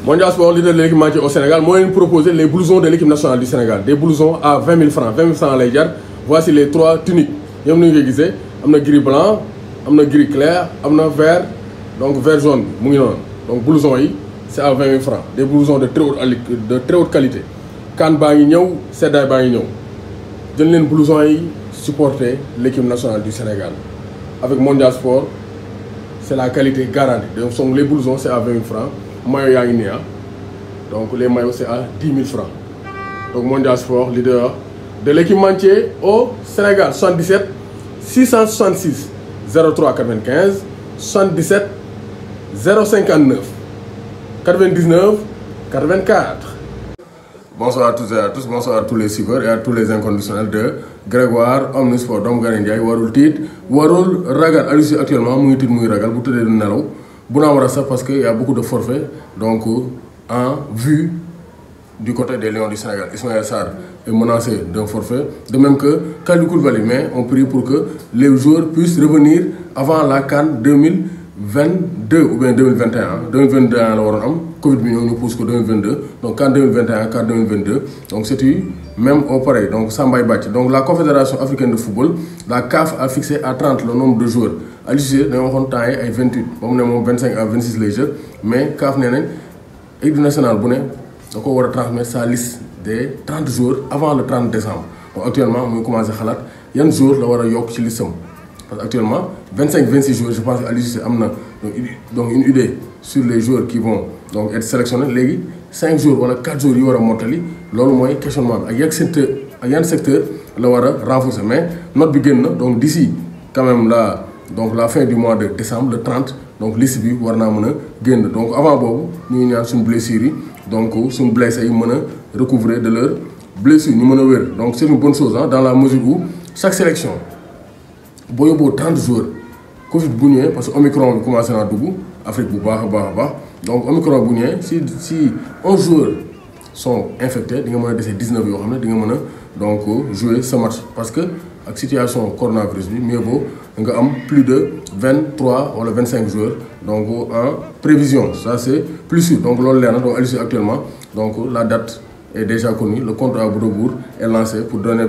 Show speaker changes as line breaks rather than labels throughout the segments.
Mondial Sport, leader de l'équipementier au Sénégal, moi, il proposé les blousons de l'équipe nationale du Sénégal. Des blousons à 20 000 francs. 20 000 francs à l'égard. Voici les 3 tuniques. Il y a un gris blanc, un gris clair, un vert, donc vert jaune. Donc, blousons, c'est à 20 000 francs. Des blousons de très haute qualité. Quand Bagny c'est des Bagny. J'ai les blousons supporter l'équipe nationale du Sénégal. Avec Mondial Sport, c'est la qualité garantie. Donc, les blousons, c'est à 20 000 francs. Maillot Yagnia. Donc les maillots c'est à 10 000 francs. Donc Mondial Sport, leader de l'équipementier au Sénégal. 77 666 03 95 77 059 99 84. Bonsoir à tous et à tous, bonsoir à tous les suiveurs et à tous les inconditionnels de Grégoire Omnisport. Donc Garen Ndiaye warul tiit warul ragal Aliou actuellement muy tiit muy ragal bu tëddee du nelaw bu naa war a sax parce que y a beaucoup de forfaits donc en vue du côté des Lions du Sénégal. Ismaël Sarr est menacé d'un forfait, de même que Kalidou Koulibaly, mais on prie pour que les joueurs puissent revenir avant la CAN 2022 ou bien 2021. 2021 la waroon am Covid bi ñëw ñu pousse ko 2022 donc CAN 2021 CAN 2022 donc c'est même au pareil donc Sambay Batch. Donc la Confédération africaine de football, la CAF a fixé à 30 le nombre de joueurs. Aliou Cissé dañoo waxoon temps yi ay 28 ba mu ne moom 25 à 26 les jeux, mais CAF nee nañ équipe nationale bu ne da ko war a transmettre sa liste des 30 joueurs avant le 30 décembre. Donc actuellement muy commencé xalaat yan joueurs la war a yokk ci listam parce que actuellement 25-26 joueurs, je pense que Aliou Cissé am na donc une idée sur les joueurs qui vont donc être sélectionnés. Léegi 5 jours wala 4 jours yi war a mottali loolu mooy questionnement bi ak yan secteur la war a renforcer, mais note bi génn na donc d'ici quand même la fin du mois de décembre le 30 donc liste bi war naa mën a génn. Donc avant boobu ñu ngi ñaan suñu blessures yi donc suñu blessés yi mën a recouvrer de leur blessure ñu mën a wér. Donc c'est une bonne chose dans la mesure où chaque sélection boo yóbboo 30 joueurs Covid bu ñëwee parce que Omicron bi commencé naa dugg Afrique bu baax a baax donc Omicron bu ñëwee si 11 joueurs sont infectés di nga mën a dese 19 yoo xam ne di nga mën a donc jouer ce match parce que ak situation coronavirus bi mieux vaut nga am plus de 23 wala 25 joueurs donc en prévision, ça c'est plus sûr. Donc loolu leer na donc Aliou actuellement donc la date est déjà connue, le compte à rebours est lancé pour donner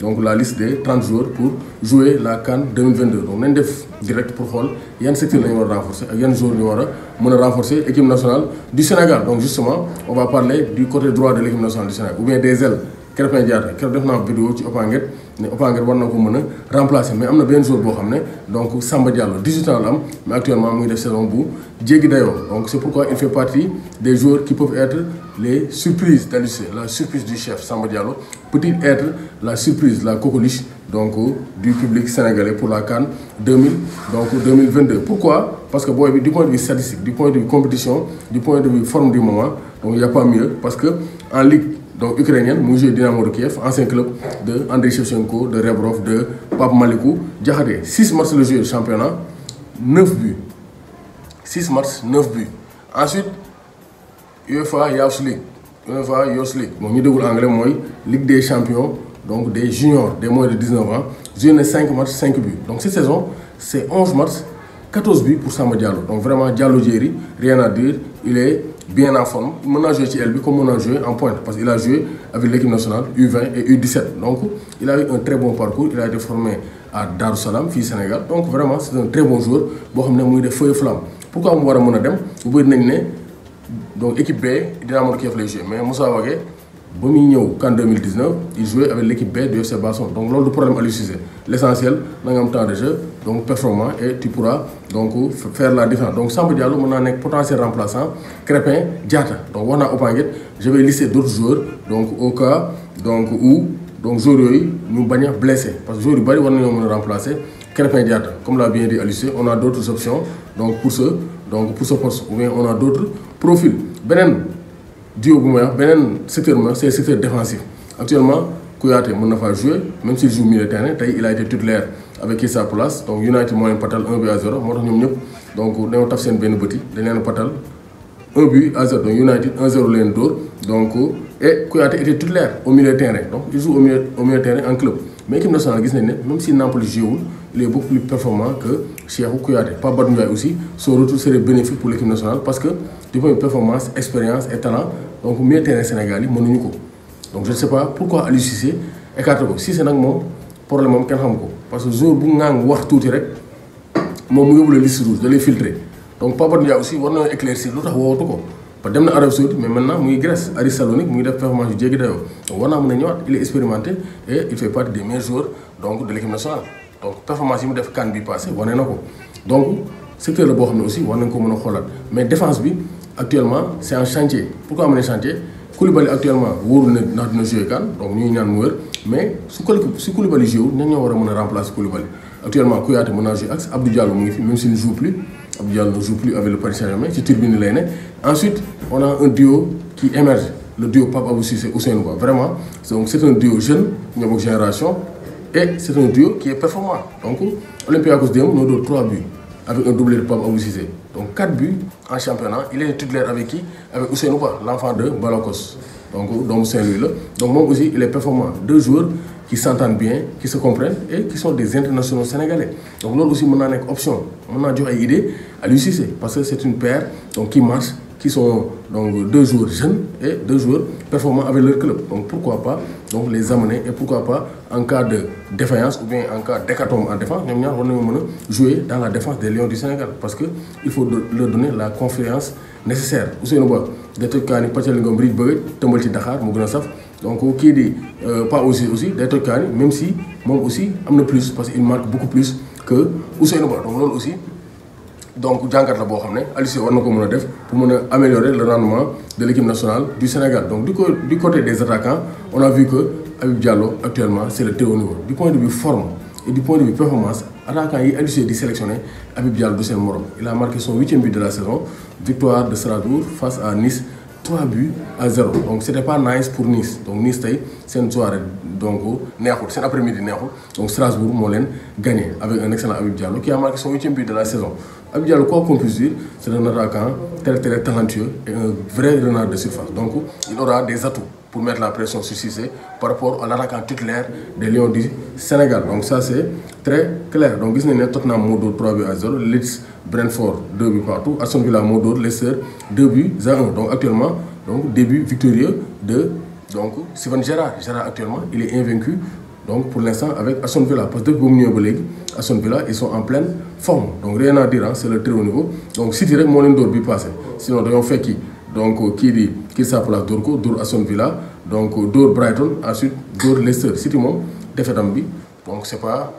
donc la liste des 30 joueurs pour jouer la CAN 2022. Donc nañ def direct pour xool yan secteur la ñu war a renforcer ak yan joueurs ñu war a mën a renforcer équipe nationale du Sénégal. Donc justement on va parler du côté droit de l'équipe nationale du Sénégal ou bien des ailes. Krépin Diatta keroog def naa vidéo ci Opanguet ne Opanguet war na ko mën a remplacer, mais am na benn joueur boo xam ne donc Samba Diallo 18 ans la am mais actuellement mu ngi def saison bu jéggi dayoo. Donc c'est pourquoi il fait partie des joueurs qui peuvent être les surprises d'Aliou Cissé, la surprise du chef Samba Diallo peut-il être la surprise, la coqueluche donc du public sénégalais pour la CAN 2022. Pourquoi? Parce que booy bi du point de vue statistique, du point de vue compétition, du point de vue forme du moment, donc il n'y a pas mieux parce que en ligue donc ukrainienne mu joué Dynamo de Kiev, ancien club de Andriy Shevchenko, de Rebrov, de Pape Malikou Diakhaté. 6 matchs le jeu de championnat, 9 buts. 6 matchs, 9 buts. Ensuite, UEFA Youth League. Bon, ñu déggul anglais mooy Ligue des champions, donc des juniors, des moins de 19 ans. Joué 5 matchs, 5 buts. Donc cette saison, c'est 11 matchs, 14 buts pour Samba Diallo. Donc vraiment, Diallo Diéry, rien à dire, il est bien en forme. Il a joué chez LB comme on a joué en pointe parce qu'il a joué avec l'équipe nationale U20 et U17. Donc il a eu un très bon parcours. Il a été formé à Darussalam, fille Sénégal. Donc vraiment c'est un très bon joueur. Bon, il a des feux et flammes. Pourquoi on va dem? Vous pouvez dire donc équipe B, Dynamo de Kiev les joué. Mais Moussa Wagué, en 2019, il jouait avec l'équipe B du FC Barcelone. Donc lors du problème à l'UCC, l'essentiel, dans un temps de jeu, donc performant et tu pourras donc faire la différence. Donc Samba Diallo, on a un potentiel remplaçant, Krépin Diatta. Donc on a Opanguet, je vais lister d'autres joueurs donc au cas donc où donc joueurs nous bagnons blessés parce que joueurs bari on a remplacer Krépin Diatta. Comme l'a bien dit Aliou Cissé, on a d'autres options donc pour ce poste ou bien on a d'autres profils. Dio bu may wax beneen secteur bi c'est le secteur défensif. Actuellement Kouyaté mën na faa jouer même s'il joue milieu de terrain tey il a été titulaire avec sa place donc United moo leen patal 1-0 moo tax ñoom ñëpp donc dañoo taf seen benn bëti dañ leen patal 1-0 donc United 1-0 leen dóor donc et Kouyaté était titulaire au milieu de terrain donc il joue au milieu de terrain en club mais équipe nationale gis nañ ne même si Nampalys joué il est beaucoup plus performant que Cheikhou Kouyaté. Pape Badou Ndiaye aussi son retour serait bénéfique pour l'équipe nationale parce que du point de performance expérience et talent donc milieu terrain Sénégal yi mënuñu ko donc je ne sais pas pourquoi Aliou Cissé écarté ko Cissé nag moom problème moom kenn xam ko parce que jour bu ngang wax tuuti rek moom mu yóbbu la liste rouge da lay filtré donc Pape Badou Ndiaye aussi war na éclaircir lu tax woowatu ko parce que dem na Arabie Saoudite mais maintenant mu ngi Grèce Aris Salonique mu ngi def performance yu jéggi dayoo donc war naa mën a ñëwaat il est expérimenté et il fait partie des meilleurs joueurs donc de l'équipe nationale donc performance yi mu def CAN bi passé wane na ko donc secteur la boo xam ne aussi war nañ ko mën a xoolaat mais défense bi actuellement c'est un chantier pourquoi am chantier Koulibaly actuellement wóorul ne ndax dina jouer CAN donc ñu ngi ñaan mu wër mais su Koulibaly joué ñan ñoo war a mën a remplacer Koulibaly actuellement Kouyaté mën naa jouer axe Abdou Diallo mu ngi fi même s'il ne joue plus Abdou Diallo ne joue plus avec le Paris Saint-Germain ci turbine lay ne ensuite on a un duo qui émerge le duo Pape Abou Cissé Ousseynou Ba vraiment donc c'est un duo jeune ñoo bokk génération et c'est un duo qui est performant donc Olympiakos démb ñoo doon 3 buts avec un doublé de Pape Abou Cissé donc 4 buts en championnat il est titulaire avec qui avec Ousseynou Ba l'enfant de Balakos donc doomu Saint-Louis la donc moom aussi il est performant 2 joueurs qui s'entendent bien qui se comprennent et qui sont des internationaux sénégalais donc loolu aussi mën naa nekk option mën naa jox ay idées à Aliou Cissé parce que c'est une paire donc qui marche qui sont donc 2 joueurs jeunes et 2 joueurs performants avec leur club donc pourquoi pas donc les amener et pourquoi pas en cas de défaillance ou bien en cas d'hécatombe en défense ñoom ñaar war nañoo mën a jouer dans la défense des Lions du Sénégal parce que il faut leur donner la confiance nécessaire Ousseynou Ba day toj kaa ni pàccali ngom riij bëgg tëmbal ci Dakar mu gën a saf donc kii di pas aussi day toj kaa ni même si moom aussi am na plus parce que il marque beaucoup plus que Ousseynou Ba donc loolu aussi donc jàngat la boo xam ne Aliou Cissé war na ko mën a def pour mën a améliorer le rendement de l'équipe nationale du Sénégal donc du côté des attaquants on a vu que Habib Diallo actuellement c'est le très haut niveau du point de vue forme et du point de vue performance attaquant yi Aliou Cissé di sélectionné Habib Diallo du seen morom il a marqué son 8e but de la saison victoire de Strasbourg face à Nice 3 buts à 0 donc c'était pas nice pour Nice donc Nice tey seen soirée donc neexul seen après-midi neexul donc Strasbourg moo leen gagné avec un excellent Habib Diallo qui a marqué son 8e but de la saison Habib Diallo quoi qu'on puisse dire c'est un attaquant très talentueux et un vrai renard de surface donc il aura des atouts pour mettre la pression sur Cissé par rapport à l'attaquant titulaire des Lions du Sénégal donc ça c'est très clair donc gis nañ ne Tottenham moo dóor 3 buts à 0 Leeds Brentford 2 buts partout Aston Villa moo dóor Leicester 2 buts à 1 donc actuellement donc début victorieux de donc Steven Gerrard actuellement il est invaincu donc pour l'instant avec Aston Villa parce que depuis ba mu ñëwee ba léegi Aston Villa ils sont en pleine forme donc rien à dire c'est le très haut niveau donc City rek moo leen dóor bi passé sinon dañoo fekki donc kii di Crystal Palace dóor ko dóor Aston Villa donc dóor Brighton ensuite dóor Leicester City moom défaite am bi donc c'est pas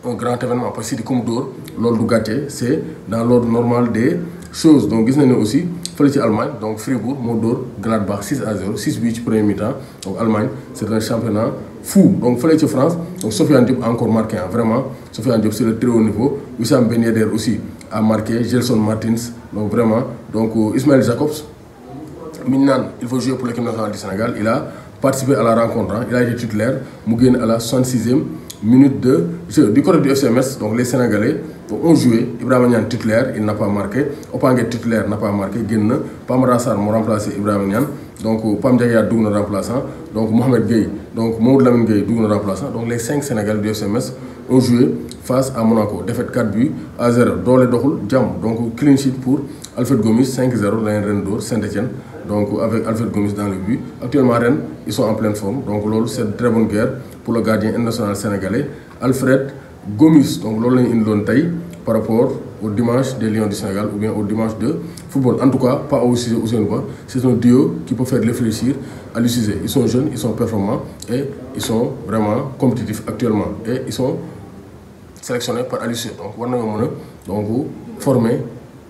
un grand événement parce que City comme dóor loolu du gàcce c'est dans l'ordre normal des choses donc gis nañ ne aussi fële ci Allemagne donc Fribourg moo dóor Gladbach 6 à 0 6 buts ci premier mi-temps donc Allemagne c'est un championnat fou donc fële ci France donc Sofiane Diop a encore marqué vraiment Sofiane Diop c'est le très haut niveau Wissam Ben Yedder aussi a marqué Gelson Martins donc vraiment donc Ismaël Jacobs mi ñu naan il faut jouer pour l'équipe nationale du Sénégal il a participé à la rencontre il a été titulaire mu génn à la 66e minute de jeu du côté du FC Metz donc les Sénégalais ont joué Ibrahima Niane titulaire il n'a pas marqué Opangué titulaire n'a pas marqué génn na Pamara Sarr moo remplacé Ibrahima Niane donc Pam Ndiaye dugg na remplaçant donc Mohamed Gueye donc Mamadou Lamine Gueye dugg na remplaçant donc les 5 Sénégalais du FC Metz ont joué face à Monaco défaite 4 buts à 0 doole doxul jàmm donc clean sheet pour Alfred Gomis 5-0 la leen ren dóor Saint-Étienne donc avec Alfred Gomis dans le but actuellement ren ils sont en pleine forme donc loolu c'est une très bonne guerre pour le gardien international sénégalais Alfred Gomis donc loolu la ñu indiloon tey par rapport au dimanche des Lions du Sénégal ou bien au dimanche de football en tout cas pas Aliou Cissé Ousseynou Ba c'est un duo qui peut faire réfléchir Aliou Cissé ils sont jeunes ils sont performants et ils sont vraiment compétitifs actuellement et ils sont sélectionnés par Aliou Cissé donc war nañoo mën a donc former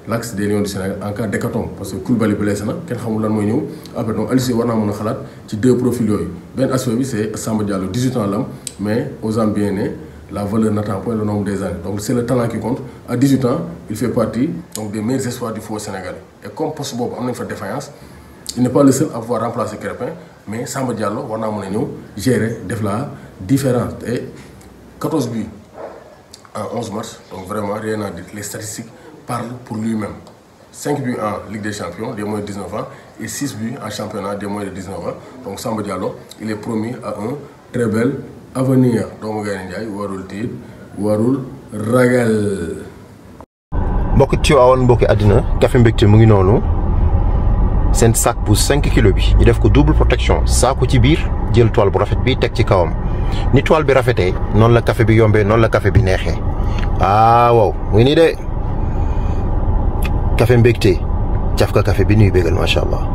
l'axe des Lions du Sénégal en cas d'hécatombe parce que Koulibaly blessé na kenn xamul lan mooy ñëw après donc Aliou Cissé war naa mën a xalaat ci 2 profils yooyu benn aspect bi c'est Samba Diallo 18 ans la am mais aux Zambiens ne la valeur n'attend point le nombre des années donc c'est le talent qui compte à 18 ans il fait partie donc des meilleurs espoirs du football sénégalais et comme poste boobu am nañ fa défaillance il n'est pas le seul à pouvoir remplacer Crépin mais Samba Diallo war naa mën a ñëw gérer def la différence et 14 buts en 11 matchs donc vraiment rien à dire les statistiques parlent pour lui-même 5 buts en Ligue des Champions des moins de 19 ans et 6 buts en championnat des moins de 19 ans donc Samba Diallo il est promis à un très bel avenir doomu Gaynde Njaay warul tiit warul ragal.
mbokki Tivaouane mbokki àddina Café Mbecté mu ngi noonu seen sac bu 5 kilos bi ñu def ko double protection saako ci biir jël toile bu rafet bi teg ci kawam ni toile bi rafetee noonu la café bi yombee noonu la café bi neexee waaw mu ngi nii de Café Mbecté caf ka café bi nuy bégal macha allah.